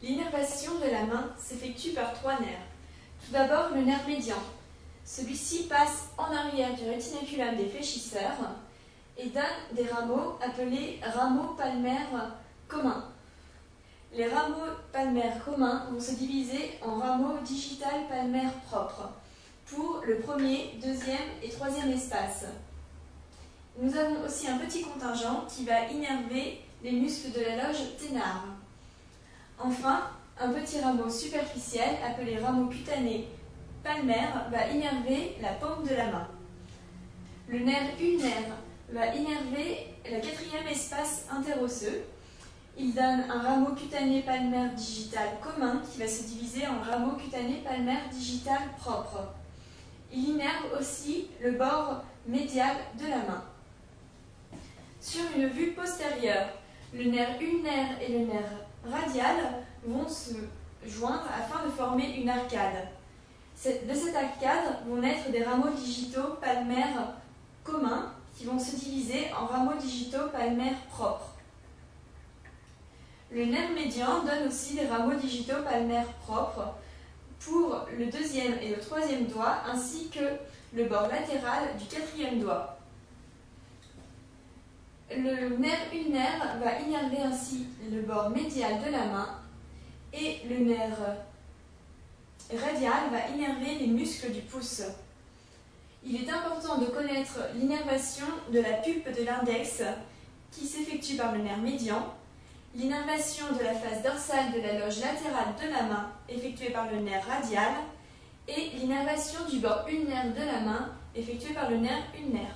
L'innervation de la main s'effectue par trois nerfs. Tout d'abord, le nerf médian. Celui-ci passe en arrière du rétinaculum des fléchisseurs et donne des rameaux appelés rameaux palmaires communs. Les rameaux palmaires communs vont se diviser en rameaux digital palmaires propres pour le premier, deuxième et troisième espace. Nous avons aussi un petit contingent qui va innerver les muscles de la loge ténare. Enfin, un petit rameau superficiel appelé rameau cutané palmaire va innerver la paume de la main. Le nerf ulnaire va innerver le quatrième espace interosseux. Il donne un rameau cutané palmaire digital commun qui va se diviser en rameau cutané palmaire digital propre. Il innerve aussi le bord médial de la main. Sur une vue postérieure, le nerf ulnaire et le nerf radial vont se joindre afin de former une arcade. De cette arcade vont naître des rameaux digitaux palmaires communs qui vont se diviser en rameaux digitaux palmaires propres. Le nerf médian donne aussi des rameaux digitaux palmaires propres pour le deuxième et le troisième doigt ainsi que le bord latéral du quatrième doigt. Le nerf ulnaire va innerver ainsi le bord médial de la main et le nerf radial va innerver les muscles du pouce. Il est important de connaître l'innervation de la pulpe de l'index qui s'effectue par le nerf médian, l'innervation de la face dorsale de la loge latérale de la main effectuée par le nerf radial et l'innervation du bord ulnaire de la main effectuée par le nerf ulnaire.